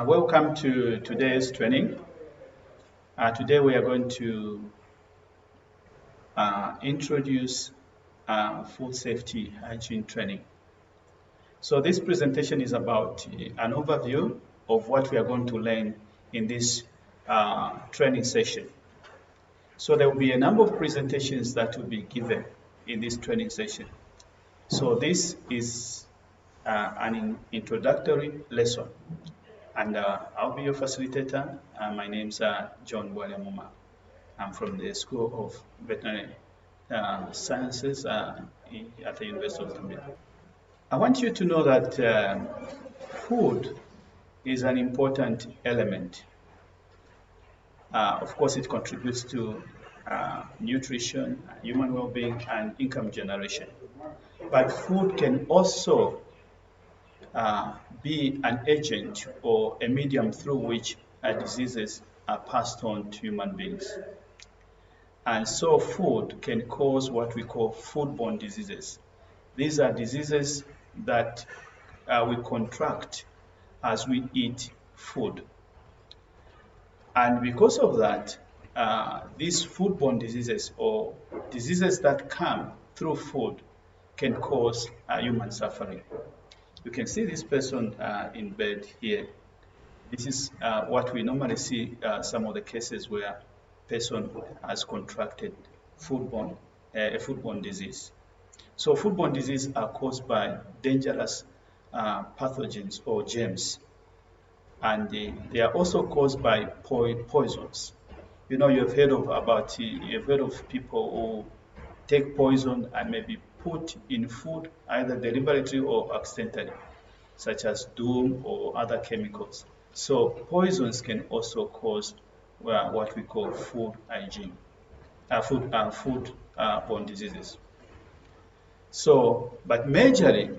Welcome to today's training. Today we are going to introduce food safety hygiene training. So this presentation is about an overview of what we are going to learn in this training session. So there will be a number of presentations that will be given in this training session. So this is an introductory lesson. And I'll be your facilitator. My name's John Muma. I'm from the School of Veterinary Sciences at the University of Zambia. I want you to know that food is an important element. Of course, it contributes to nutrition, human well-being, and income generation. But food can also be an agent or a medium through which diseases are passed on to human beings. And so food can cause what we call foodborne diseases. These are diseases that we contract as we eat food. And because of that, these foodborne diseases or diseases that come through food can cause human suffering. You can see this person in bed here. This is what we normally see some of the cases where a person has contracted a foodborne disease. So foodborne diseases are caused by dangerous pathogens or germs. And they are also caused by poisons. You know, you've heard of people who take poison and maybe put in food either deliberately or accidentally, such as doom or other chemicals. So poisons can also cause what we call foodborne diseases. So, but majorly,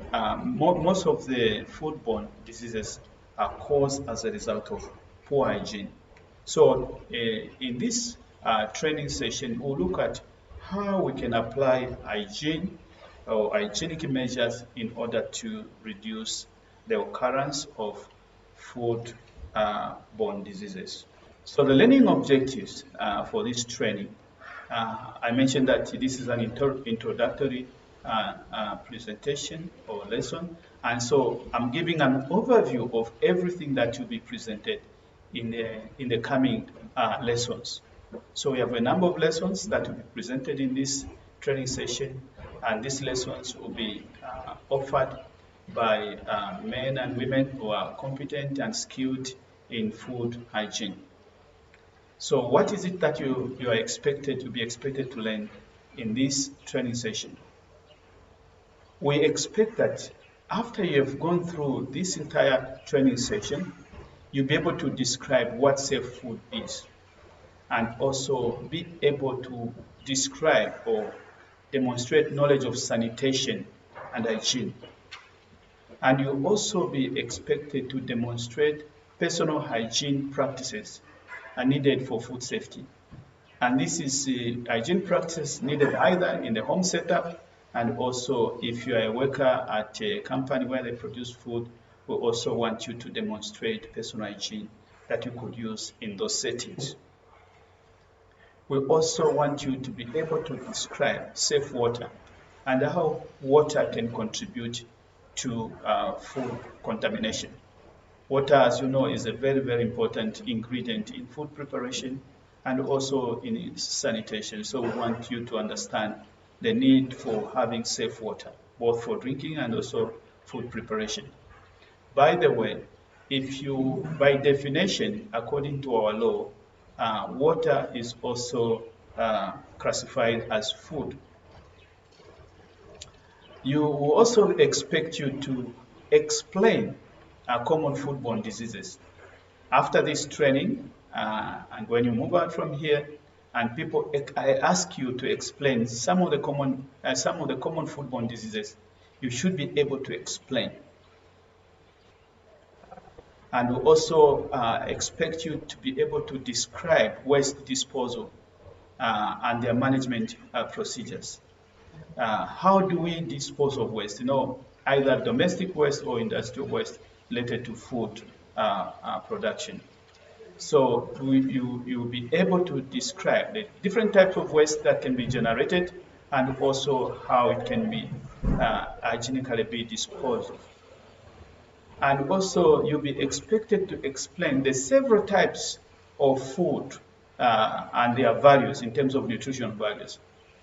most of the foodborne diseases are caused as a result of poor hygiene. So in this training session, we'll look at how we can apply hygiene or hygienic measures in order to reduce the occurrence of foodborne diseases. So the learning objectives for this training, I mentioned that this is an introductory presentation or lesson, and so I'm giving an overview of everything that will be presented in the coming lessons. So we have a number of lessons that will be presented in this training session, and these lessons will be offered by men and women who are competent and skilled in food hygiene. So what is it that you are expected to learn in this training session? We expect that after you have gone through this entire training session, you'll be able to describe what safe food is, and also be able to describe or demonstrate knowledge of sanitation and hygiene. And you'll also be expected to demonstrate personal hygiene practices are needed for food safety. And this is hygiene practice needed either in the home setup, and also if you are a worker at a company where they produce food, we also want you to demonstrate personal hygiene that you could use in those settings. We also want you to be able to describe safe water and how water can contribute to food contamination. Water, as you know, is a very, very important ingredient in food preparation and also in sanitation. So we want you to understand the need for having safe water, both for drinking and also food preparation. By the way, by definition, according to our law, water is also classified as food. You will also expect you to explain common foodborne diseases. After this training, and when you move out from here, and I ask you to explain some of the common foodborne diseases, you should be able to explain. And we also expect you to be able to describe waste disposal and their management procedures. How do we dispose of waste? You know, either domestic waste or industrial waste related to food production. So you'll be able to describe the different types of waste that can be generated and also how it can be hygienically be disposed of. And also you'll be expected to explain the several types of food and their values in terms of nutrition values.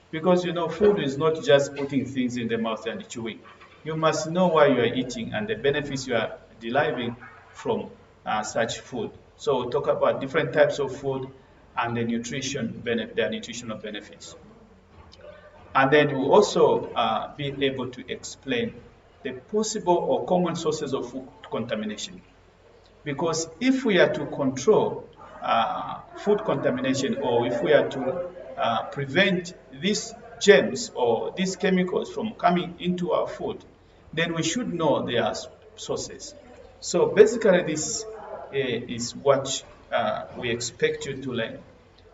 Because food is not just putting things in the mouth and chewing. You must know why you are eating and the benefits you are deriving from such food. So we'll talk about different types of food and the their nutritional benefits. And then we'll also be able to explain the possible or common sources of food contamination. Because if we are to control food contamination, or if we are to prevent these germs or these chemicals from coming into our food, then we should know their sources. So basically this is what we expect you to learn.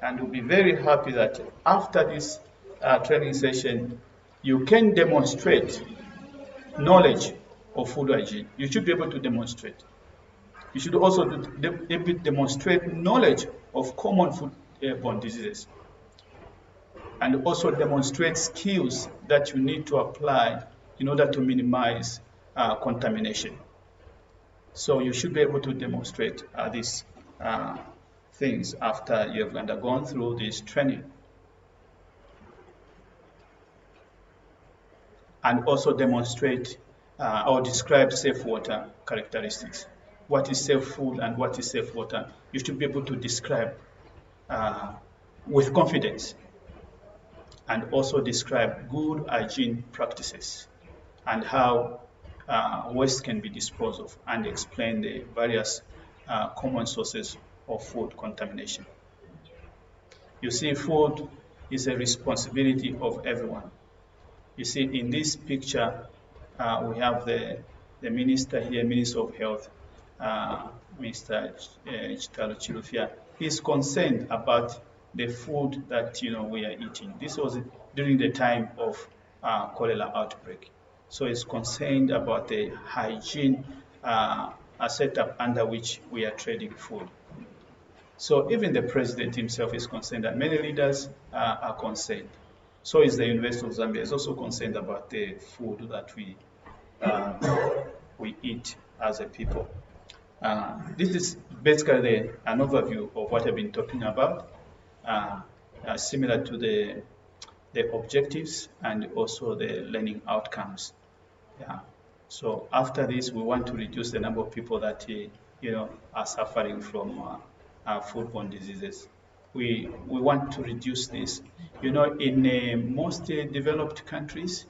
And we'll be very happy that after this training session, you can demonstrate knowledge of food hygiene. You should be able to demonstrate. You should also demonstrate knowledge of common foodborne diseases, and also demonstrate skills that you need to apply in order to minimize contamination. So you should be able to demonstrate these things after you have undergone through this training. And also demonstrate or describe safe water characteristics. What is safe food and what is safe water? You should be able to describe with confidence. And also describe good hygiene practices and how waste can be disposed of, and explain the various common sources of food contamination. You see, food is a responsibility of everyone. You see, in this picture, we have the minister here, Minister of Health, Mr. Chitalo. He is concerned about the food that we are eating. This was during the time of cholera outbreak. So he's concerned about the hygiene setup under which we are trading food. So even the president himself is concerned, and many leaders are concerned. So is the University of Zambia is also concerned about the food that we eat as a people. This is basically an overview of what I've been talking about, similar to the objectives and also the learning outcomes. Yeah. So after this, we want to reduce the number of people that are suffering from foodborne diseases. We want to reduce this. In most developed countries,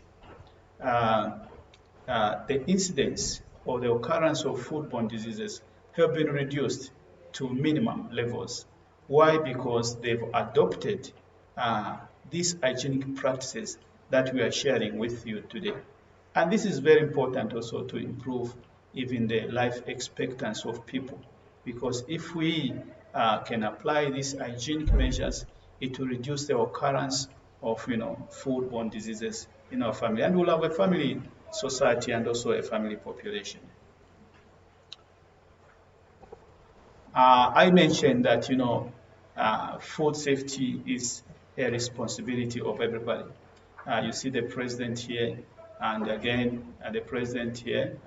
the incidence or the occurrence of foodborne diseases have been reduced to minimum levels. Why? Because they've adopted these hygienic practices that we are sharing with you today. And this is very important also to improve even the life expectancy of people, because if we can apply these hygienic measures, it will reduce the occurrence of foodborne diseases in our family, and we'll have a family society and also a family population. I mentioned that food safety is a responsibility of everybody. You see the president here, and again the president here,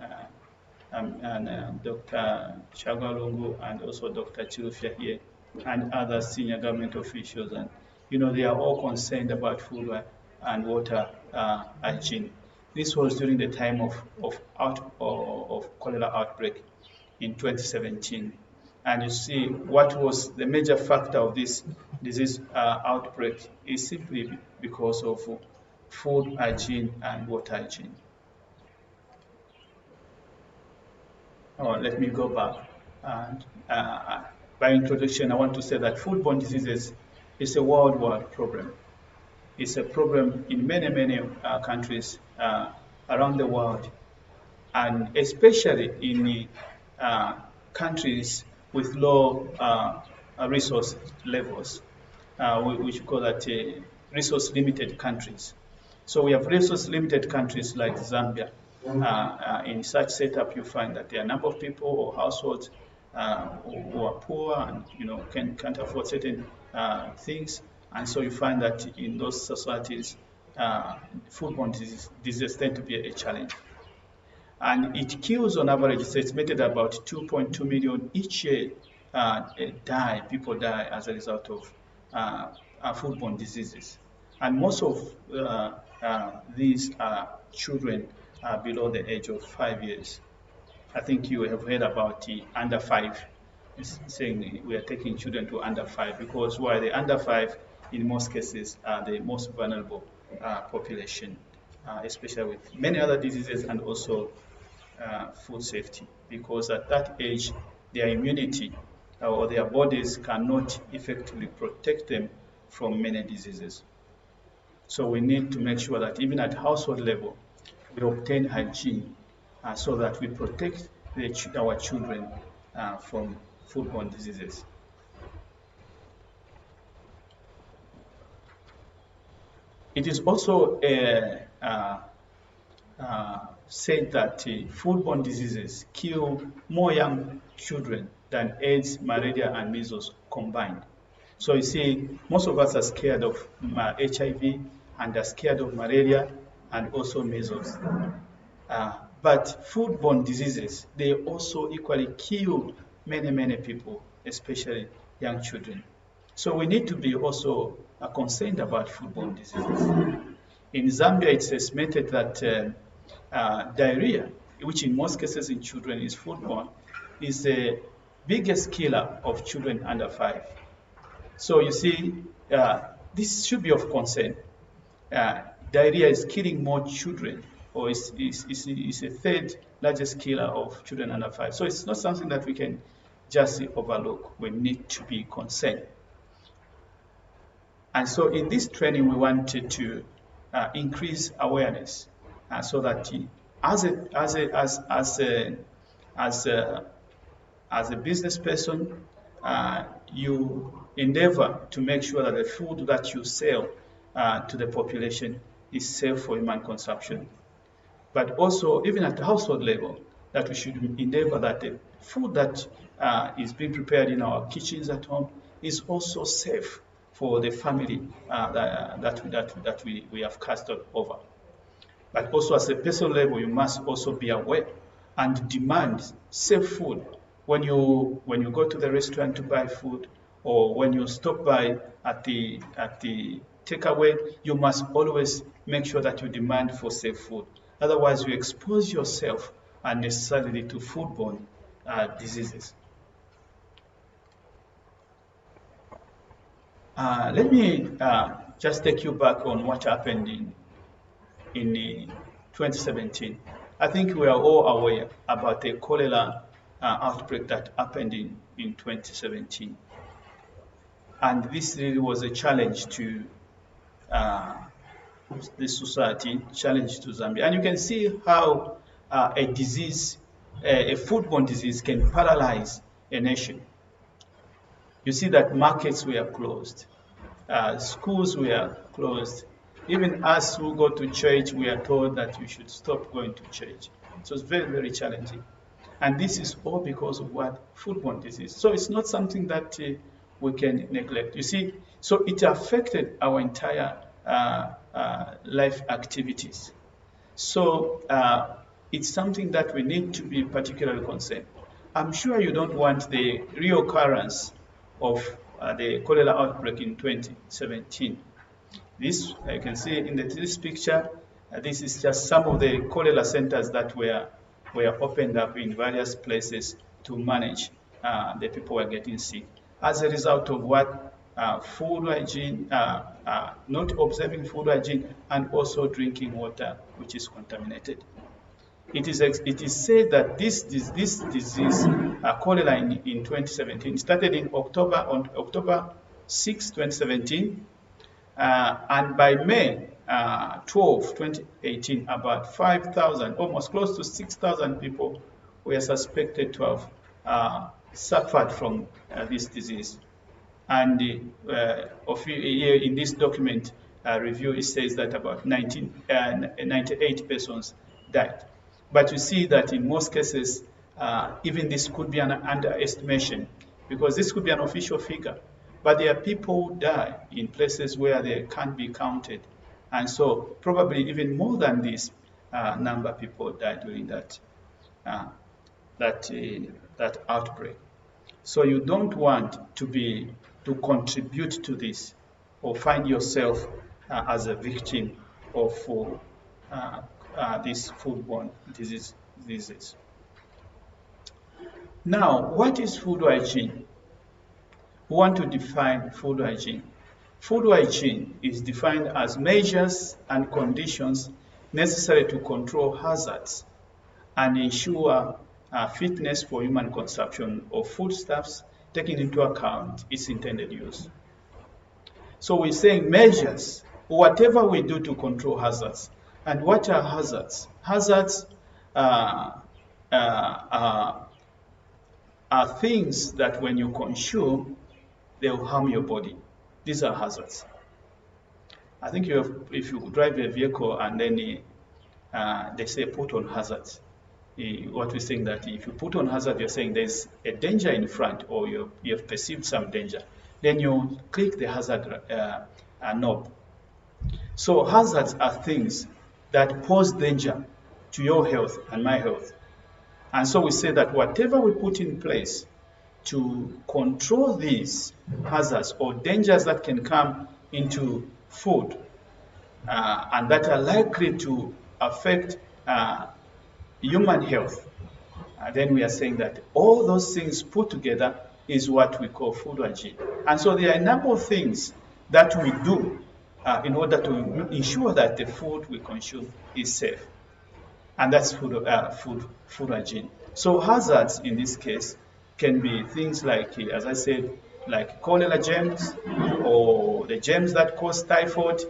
and Dr. Chagalungu, and also Dr. Chilufya here, and other senior government officials, and they are all concerned about food and water hygiene. This was during the time of cholera outbreak in 2017. And you see, what was the major factor of this disease outbreak is simply because of food hygiene and water hygiene. Let me go back. And by introduction, I want to say that foodborne diseases is a worldwide problem. It's a problem in many countries around the world, and especially in countries with low resource levels, which we call that resource-limited countries. So we have resource-limited countries like Zambia. In such setup, you find that there are a number of people or households who are poor and can't afford certain things, and so you find that in those societies, foodborne diseases tend to be a challenge. And it kills on average, it's estimated about 2.2 million each year people die as a result of foodborne diseases. And most of these are children below the age of 5 years. I think you have heard about the under 5, saying we are taking children to under 5 because while the under 5 in most cases are the most vulnerable population, especially with many other diseases and also food safety, because at that age their immunity or their bodies cannot effectively protect them from many diseases. So we need to make sure that even at household level we obtain hygiene so that we protect our children from foodborne diseases. It is also said that foodborne diseases kill more young children than AIDS, malaria, and measles combined. So you see, most of us are scared of HIV and are scared of malaria and also measles. But foodborne diseases, they also equally kill many people, especially young children. So we need to be also concerned about foodborne diseases. In Zambia, it's estimated that diarrhea, which in most cases in children is foodborne, is the biggest killer of children under 5. So you see, this should be of concern. Diarrhea is killing more children, or is a third largest killer of children under 5. So it's not something that we can just overlook. We need to be concerned. And so in this training, we wanted to increase awareness so that as a business person, you endeavor to make sure that the food that you sell to the population is safe for human consumption. But also, even at the household level, that we should endeavor that the food that is being prepared in our kitchens at home is also safe for the family that we have cast over. But also as a personal level, you must also be aware and demand safe food. When you go to the restaurant to buy food, or when you stop by at the takeaway, you must always make sure that you demand for safe food. Otherwise, you expose yourself unnecessarily to foodborne diseases. Let me just take you back on what happened in 2017. I think we are all aware about the cholera outbreak that happened in 2017. And this really was a challenge to the society, challenge to Zambia. And you can see how a disease, a foodborne disease, can paralyze a nation. You see that markets were closed, schools were closed. Even us who go to church, we are told that we should stop going to church. So it's very challenging. And this is all because of what? Foodborne disease. So it's not something that we can neglect. You see, so it affected our entire life activities. So it's something that we need to be particularly concerned. I'm sure you don't want the reoccurrence of the cholera outbreak in 2017. This, you can see in this picture, this is just some of the cholera centers that were opened up in various places to manage the people who are getting sick. As a result of what? Food hygiene, not observing food hygiene, and also drinking water which is contaminated. It is said that this disease, cholera in 2017, started on October 6, 2017, and by May 12, 2018, about 5,000, almost close to 6,000 people were suspected to have suffered from this disease. And in this document review, it says that about 98 persons died. But you see that in most cases, even this could be an underestimation, because this could be an official figure. But there are people who die in places where they can't be counted. And so probably even more than this number of people died during that outbreak. So you don't want to contribute to this or find yourself as a victim of these foodborne diseases. Now, what is food hygiene? We want to define food hygiene. Food hygiene is defined as measures and conditions necessary to control hazards and ensure fitness for human consumption of foodstuffs, taking into account its intended use. So we're saying measures, whatever we do to control hazards. And what are hazards? Hazards are things that when you consume, they will harm your body. These are hazards. I think if you drive a vehicle and then they say put on hazards, what we're saying that if you put on hazard, you're saying there's a danger in front or you have perceived some danger. Then you click the hazard knob. So hazards are things that pose danger to your health and my health. And so we say that whatever we put in place to control these hazards or dangers that can come into food and that are likely to affect human health, then we are saying that all those things put together is what we call food hygiene. And so there are a number of things that we do in order to ensure that the food we consume is safe. And that's food hygiene. So hazards in this case can be things like, as I said, like cholera germs or the germs that cause typhoid,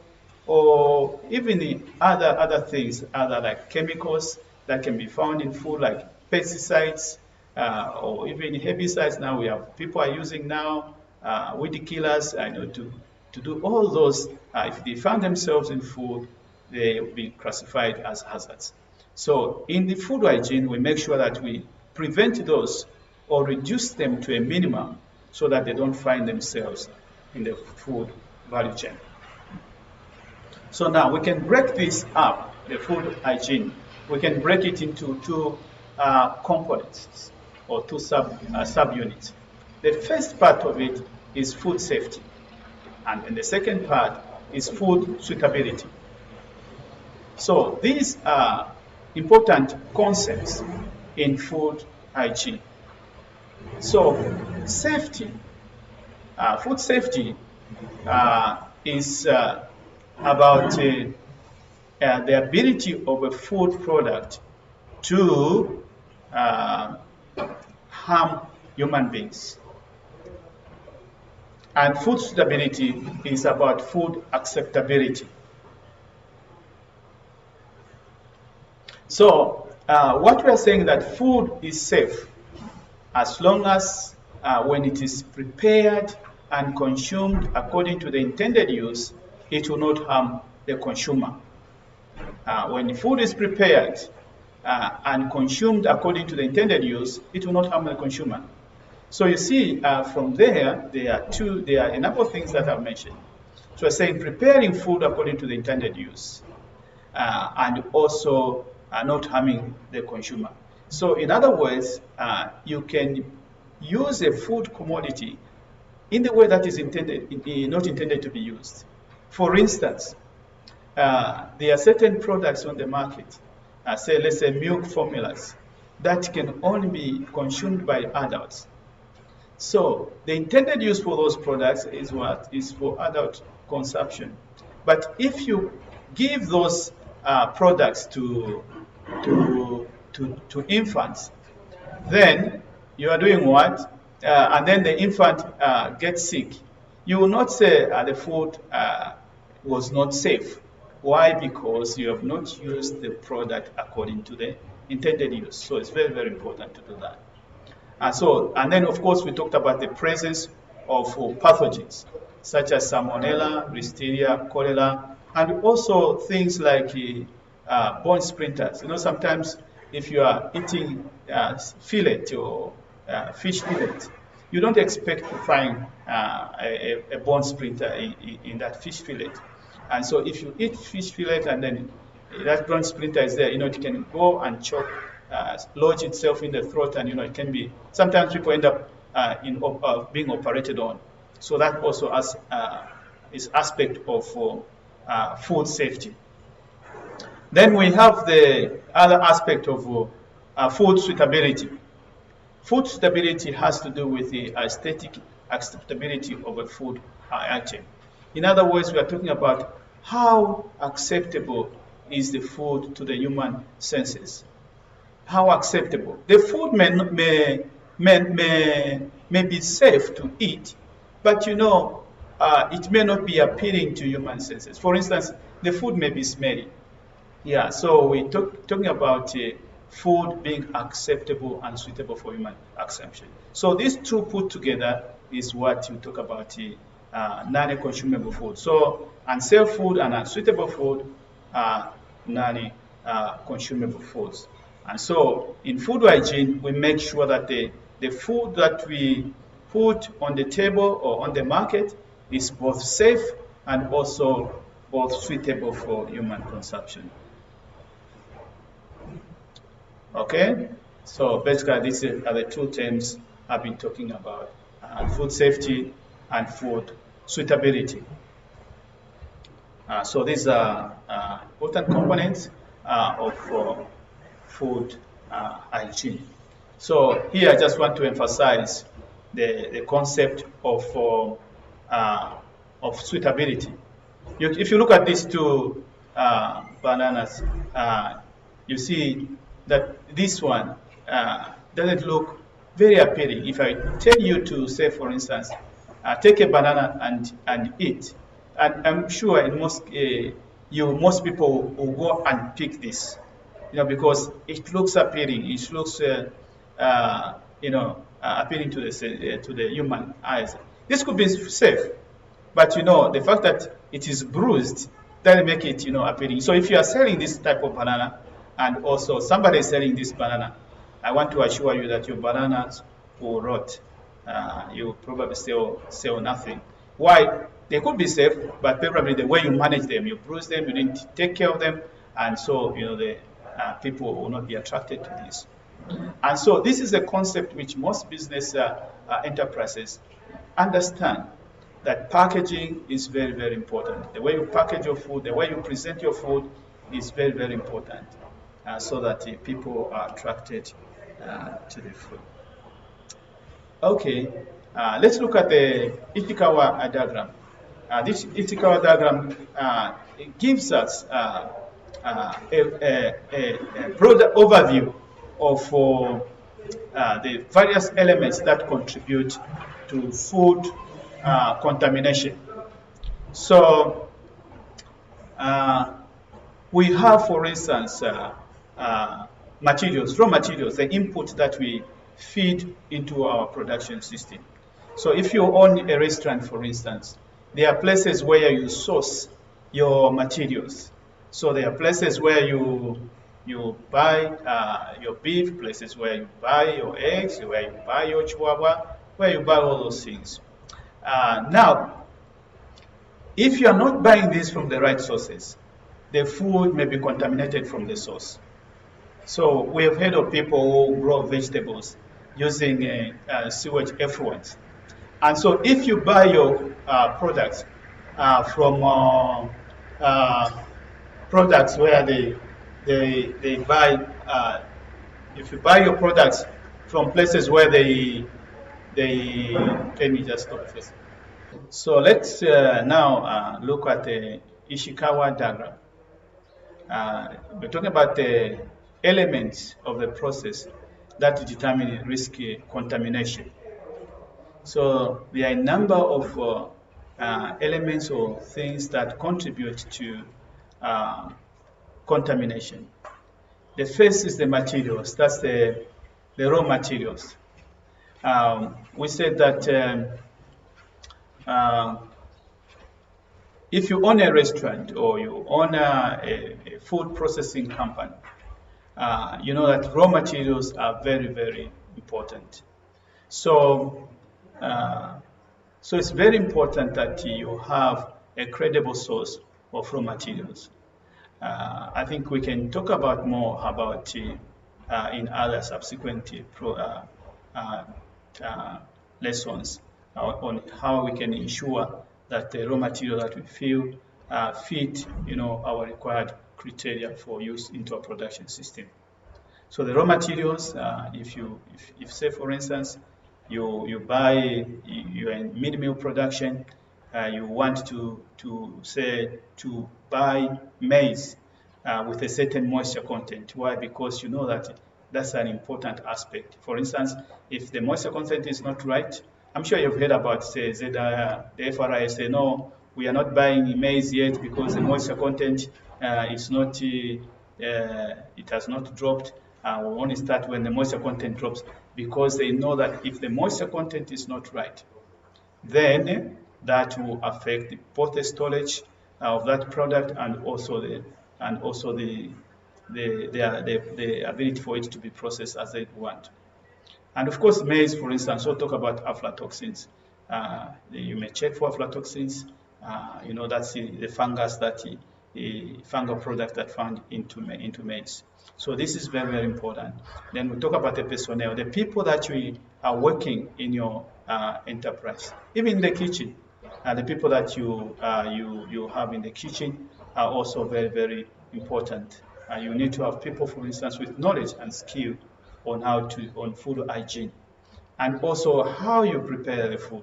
or even the other things, other like chemicals that can be found in food, like pesticides or even herbicides. Now people are using now weed killers, to do all those. If they find themselves in food, they will be classified as hazards. So in the food hygiene, we make sure that we prevent those or reduce them to a minimum so that they don't find themselves in the food value chain. So now we can break this up, the food hygiene. We can break it into two components or two subunits. The first part of it is food safety, and the second part is food suitability. So these are important concepts in food hygiene. So safety, food safety is about the ability of a food product to harm human beings. And food suitability is about food acceptability. So what we are saying that food is safe as long as when it is prepared and consumed according to the intended use, it will not harm the consumer. When the food is prepared and consumed according to the intended use, it will not harm the consumer. So you see, from there are a number of things that I've mentioned. So we're saying preparing food according to the intended use, and also not harming the consumer. So in other words, you can use a food commodity in the way that is not intended to be used. For instance, there are certain products on the market, let's say milk formulas, that can only be consumed by adults. So the intended use for those products is what? Is for adult consumption. But if you give those products to infants, then you are doing what? And then the infant gets sick. You will not say the food was not safe. Why? Because you have not used the product according to the intended use. So it's very, very important to do that. And then of course we talked about the presence of pathogens such as Salmonella, Listeria, Cholera, and also things like bone splinters. Sometimes if you are eating fillet or fish fillet, you don't expect to find a bone splinter in that fish fillet. And so if you eat fish fillet and then that bone splinter is there, it can go and choke, lodge itself in the throat, and it can be, sometimes people end up being operated on. So that also is aspect of food safety. Then we have the other aspect of food suitability. Food suitability has to do with the aesthetic acceptability of a food item. In other words, we are talking about how acceptable is the food to the human senses. How acceptable. The food may be safe to eat, but it may not be appealing to human senses. For instance, the food may be smelly. Yeah, so we're talking about food being acceptable and suitable for human consumption. So these two put together is what you talk about non-consumable food. So unsafe food and unsuitable food are non-consumable foods. And so in food hygiene, we make sure that the food that we put on the table or on the market is both safe and also both suitable for human consumption. Okay, so basically these are the two terms I've been talking about, food safety and food suitability. So these are important components of food hygiene. So here I just want to emphasize the concept of suitability. If you look at these two bananas, you see that this one doesn't look very appealing. If I tell you to say, for instance, take a banana and eat, and I'm sure in most people will go and pick this, because it looks appealing. It looks appealing to the human eyes. This could be safe, but the fact that it is bruised doesn't make it appealing. So if you are selling this type of banana, and also somebody is selling this banana, I want to assure you that your bananas will rot. You probably sell nothing. Why? They could be safe, but probably the way you manage them, you bruise them, you didn't take care of them, and so the people will not be attracted to this. And so this is a concept which most business enterprises understand, that packaging is very, very important. The way you package your food, the way you present your food is very, very important, so that people are attracted to the food. Okay, let's look at the Ishikawa diagram. This Ishikawa diagram it gives us a broader overview of the various elements that contribute to food contamination. So we have, for instance, materials, raw materials, the input that we feed into our production system. So if you own a restaurant, for instance, there are places where you source your materials. So there are places where you buy your beef, places where you buy your eggs, where you buy your chihuahua, where you buy all those things. Now, if you are not buying this from the right sources, the food may be contaminated from the source. So we have heard of people who grow vegetables using sewage effluents. And so if you buy your products from products where they buy, if you buy your products from places where let me just stop first. So let's now look at the Ishikawa diagram. We're talking about the elements of the process that determine risk contamination. So there are a number of elements or things that contribute to contamination. The first is the materials. That's the raw materials. We said that if you own a restaurant or you own a food processing company, you know that raw materials are very, very important. So, so it's very important that you have a credible source of raw materials. I think we can talk about more about in other subsequent uh, uh, lessons on how we can ensure that the raw material that we feel fit, you know, our required criteria for use into a production system. So the raw materials, if say for instance, you buy, you're in mid-meal production, you want to buy maize with a certain moisture content. Why? Because you know that that's an important aspect. For instance, if the moisture content is not right, I'm sure you've heard about say the FRI say no, we are not buying maize yet because the moisture content is not it has not dropped. We only start when the moisture content drops, because they know that if the moisture content is not right, then that will affect both the storage of that product and also the ability for it to be processed as they want. And of course, maize, for instance, we'll talk about aflatoxins. You may check for aflatoxins. You know, that's the fungus the fungal product that found into maize. So this is very, very important. Then we talk about the personnel, the people that we are working in your enterprise, even in the kitchen. The people that you have in the kitchen are also very, very important. You need to have people, for instance, with knowledge and skill on food hygiene, and also how you prepare the food.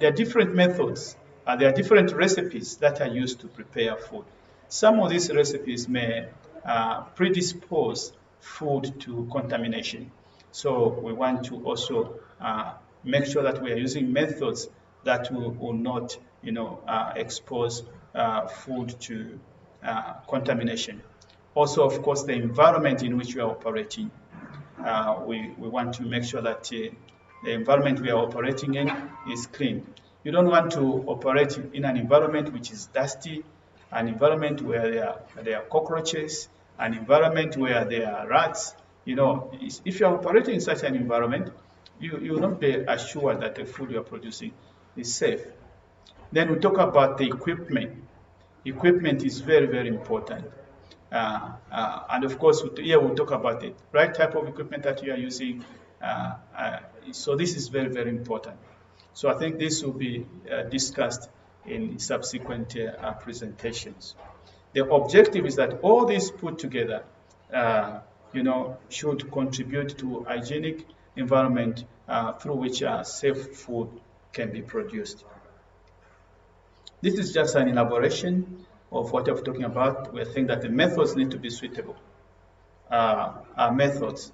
There are different methods, there are different recipes that are used to prepare food. Some of these recipes may predispose food to contamination. So we want to also make sure that we are using methods that will not, you know, expose food to contamination. Also, of course, the environment in which we are operating. We want to make sure that the environment we are operating in is clean. You don't want to operate in an environment which is dusty, an environment where there are cockroaches, an environment where there are rats. You know, if you are operating in such an environment, you will not be assured that the food you are producing is safe. Then we talk about the equipment. Equipment is very, very important. And of course, here we'll talk about the right type of equipment that you are using. So this is very, very important. So I think this will be discussed in subsequent presentations. The objective is that all this put together, you know, should contribute to hygienic environment through which safe food can be produced. This is just an elaboration of what I'm talking about. We think that the methods need to be suitable. Methods.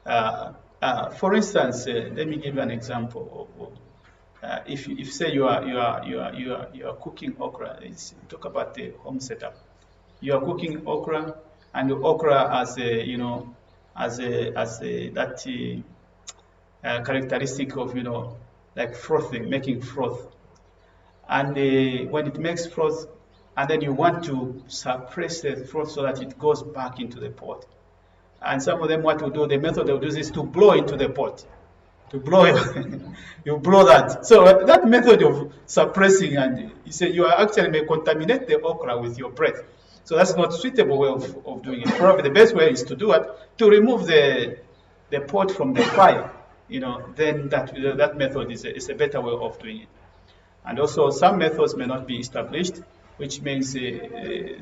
For instance, let me give you an example of if say you are cooking okra. Talk about the home setup. You are cooking okra, and the okra as a, you know, as a characteristic of, you know, like frothing, making froth. And when it makes froth, and then you want to suppress the froth so that it goes back into the pot. And some of them, what to do, the method they'll do is to blow into the pot. To blow, you blow that. So that method of suppressing, and you say you are actually may contaminate the okra with your breath. So that's not suitable way of doing it. Probably the best way is to do it, to remove the pot from the fire. You know, then that method is a better way of doing it. And also, some methods may not be established, which means they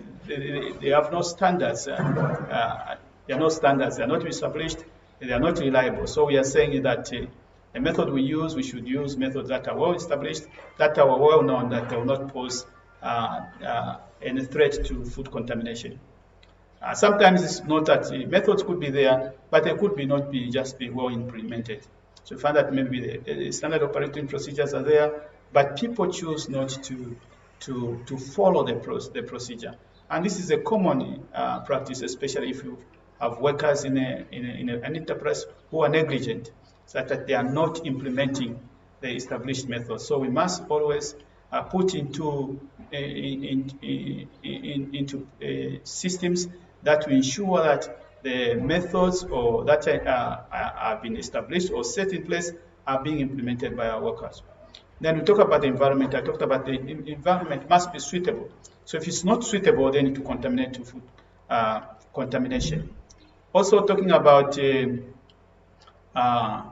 have no standards. There are no standards. They are not established. They are not reliable. So we are saying that the method we should use methods that are well established, that are well known, that will not pose any threat to food contamination. Sometimes it's not that methods could be there, but they could not be well implemented. So we find that maybe the standard operating procedures are there, but people choose not to follow the procedure. And this is a common practice, especially if you have workers in an enterprise who are negligent, such that they are not implementing the established methods. So we must always put into systems that will ensure that the methods or that have been established or set in place are being implemented by our workers. Then we talk about the environment. I talked about the environment must be suitable. So if it's not suitable, then it will contaminate to food contamination. Also talking about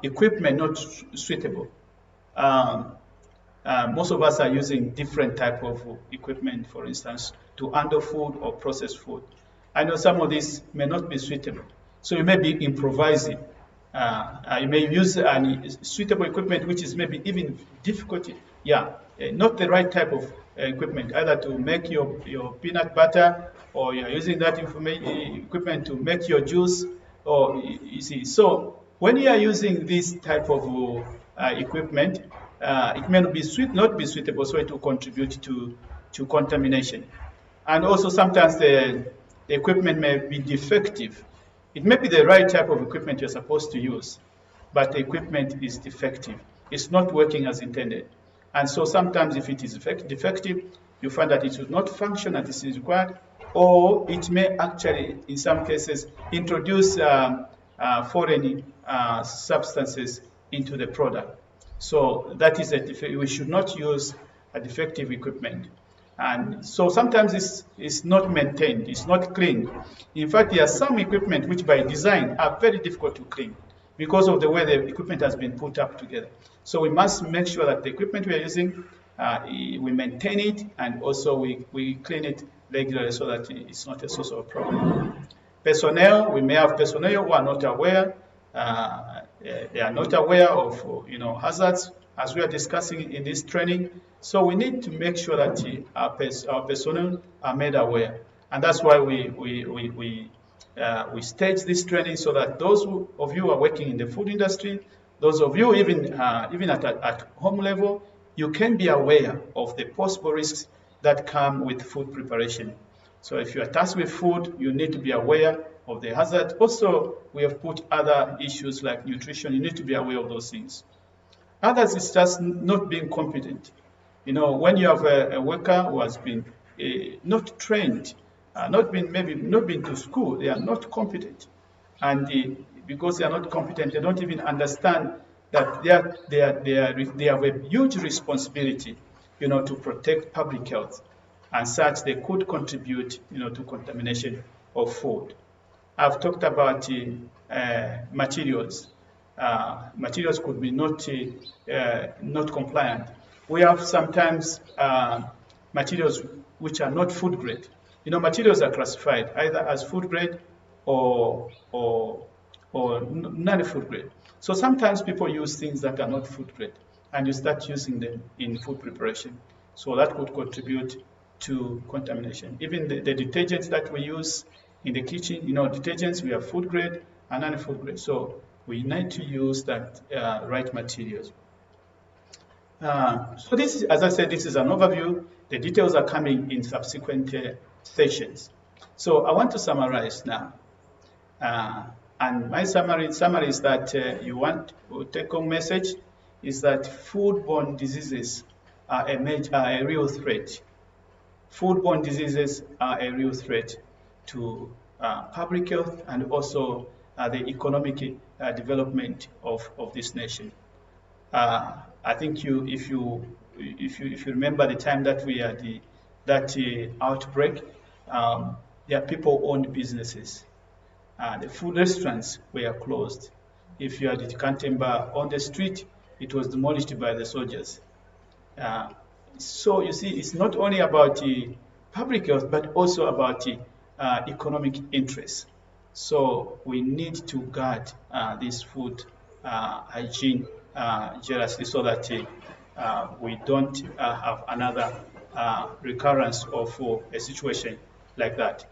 equipment not suitable. Most of us are using different type of equipment, for instance, to handle food or process food. I know some of these may not be suitable. So you may be improvising. You may use suitable equipment, which is maybe even difficult. Not the right type of equipment, either to make your peanut butter, or you're using that equipment to make your juice, or you see. So when you are using this type of equipment, it may not be suitable, so it will contribute to contamination. And also sometimes the equipment may be defective. It may be the right type of equipment you're supposed to use, but the equipment is defective. It's not working as intended. And so sometimes if it is defective, you find that it will not function as it is required, or it may actually, in some cases, introduce foreign substances into the product. So that is we should not use a defective equipment. And so sometimes it's not maintained, it's not cleaned. In fact, there are some equipment which by design are very difficult to clean because of the way the equipment has been put up together. So we must make sure that the equipment we are using, we maintain it, and also we clean it regularly so that it's not a source of problem. Personnel, we may have personnel who are not aware. They are not aware of hazards, as we are discussing in this training. So we need to make sure that our personnel are made aware, and that's why we stage this training so that those of you who are working in the food industry, those of you even at home level, you can be aware of the possible risks that come with food preparation. So if you are tasked with food, you need to be aware of the hazard. Also, we have put other issues like nutrition. You need to be aware of those things. Others is just not being competent. When you have a worker who has been not trained, not been to school, they are not competent. And because they are not competent, they don't even understand that they have a huge responsibility, to protect public health. And such, they could contribute, to contamination of food. I've talked about materials. Materials could be not compliant. We have sometimes materials which are not food grade. Materials are classified either as food grade or non-food grade. So sometimes people use things that are not food grade, and you start using them in food preparation. So that could contribute to contamination. Even the detergents that we use in the kitchen, detergents, we have food grade and non-food grade. So we need to use that right materials. So this is, as I said, this is an overview. The details are coming in subsequent sessions. So I want to summarize now. And my summary is that you want to take home message is that foodborne diseases are a real threat. Foodborne diseases are a real threat to public health and also the economic development of this nation. I think if you remember the time that we had that outbreak, there are people-owned businesses. The food restaurants were closed. If you had the Kantemba on the street, it was demolished by the soldiers. So you see, it's not only about public health, but also about economic interests. So we need to guard this food hygiene jealously so that we don't have another recurrence of a situation like that.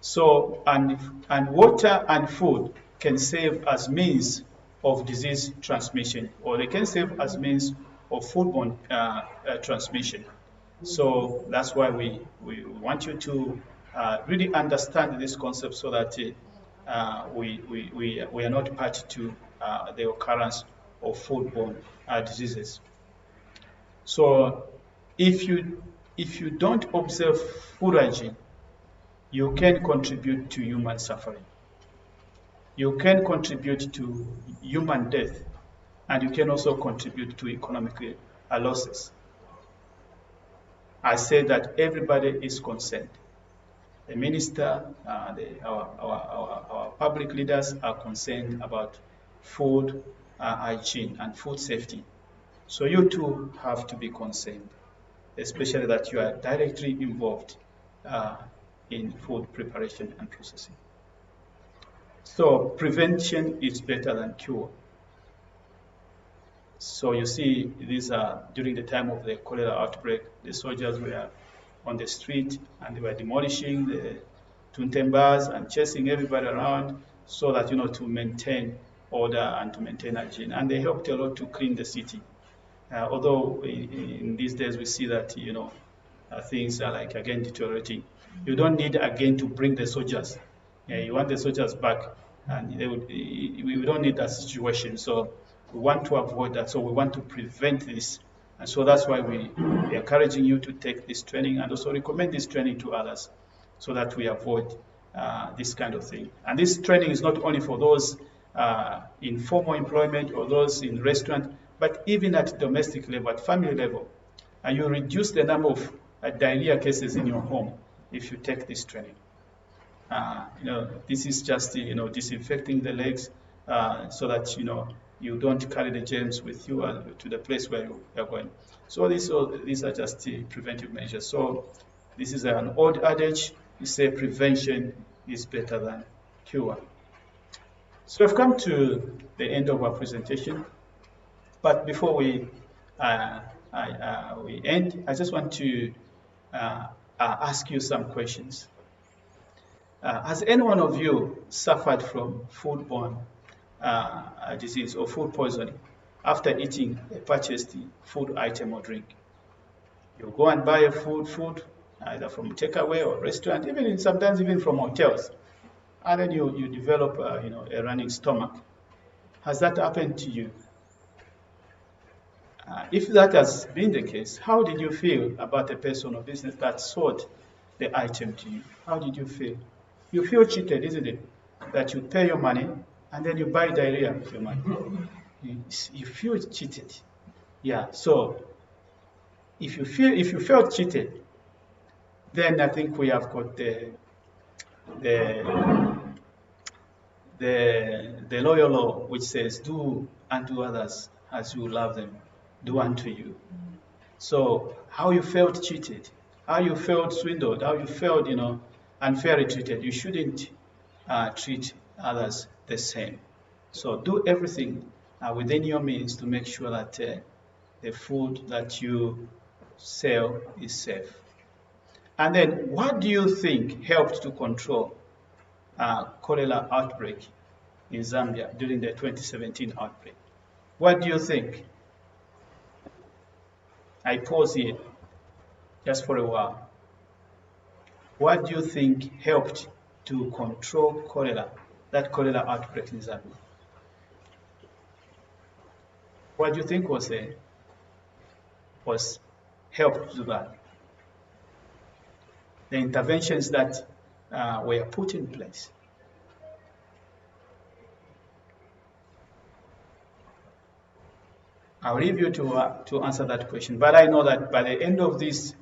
So, and water and food can serve as means of disease transmission, or they can serve as means of foodborne transmission. So that's why we want you to really understand this concept so that we are not party to the occurrence of foodborne diseases. So if you don't observe food hygiene, you can contribute to human suffering. you can contribute to human death, and you can also contribute to economic losses. I say that everybody is concerned. The minister, our public leaders are concerned about food hygiene and food safety. So you too have to be concerned, especially that you are directly involved in food preparation and processing. So prevention is better than cure. So you see, these are during the time of the cholera outbreak, the soldiers were on the street and they were demolishing the tuntembas and chasing everybody around so that, to maintain order and to maintain hygiene. And they helped a lot to clean the city. Although in these days we see that, things are like again deteriorating. You don't need again to bring the soldiers. You want the soldiers back, and we don't need that situation. So we want to avoid that. So we want to prevent this. And so that's why we are encouraging you to take this training and also recommend this training to others so that we avoid this kind of thing. And this training is not only for those in formal employment or those in restaurant, but even at domestic level, at family level. And you reduce the number of diarrhea cases in your home if you take this training. This is just disinfecting the legs so that you don't carry the germs with you to the place where you are going. So these are just the preventive measures. So this is an old adage. You say prevention is better than cure. So we've come to the end of our presentation. But before we end, I just want to ask you some questions. Has any one of you suffered from foodborne disease or food poisoning after eating a purchased food item or drink? You go and buy a food either from takeaway or restaurant, sometimes even from hotels, and then you develop a running stomach. Has that happened to you? If that has been the case, how did you feel about the person or business that sold the item to you? How did you feel? You feel cheated, isn't it? That you pay your money and then you buy diarrhea with your money. You feel cheated. Yeah. So if you felt cheated, then I think we have got the loyal law which says, "Do unto others as you love them, do unto you." So how you felt cheated, how you felt swindled, how you felt unfairly treated, you shouldn't treat others the same. So do everything within your means to make sure that the food that you sell is safe. And then what do you think helped to control cholera outbreak in Zambia during the 2017 outbreak? What do you think? I pause here just for a while. What do you think helped to control that cholera outbreak in Zambia? What do you think was helped to do that? The interventions that were put in place. I'll leave you to answer that question. But I know that by the end of this,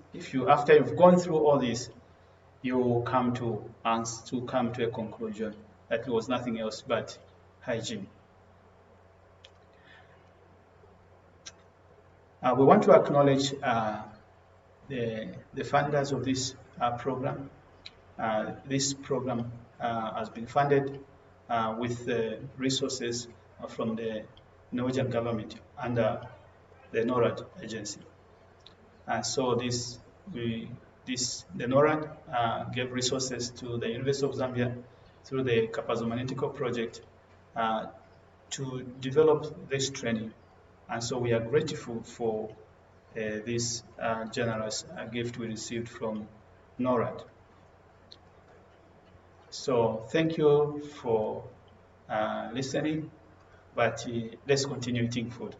after you've gone through all this, you will come to a conclusion that it was nothing else but hygiene. We want to acknowledge the funders of this program. This program has been funded with resources from the Norwegian government under the Norad agency. And so the Norad gave resources to the University of Zambia through the Capazomanetical project to develop this training. And so we are grateful for this generous gift we received from Norad. So thank you for listening, but let's continue eating food.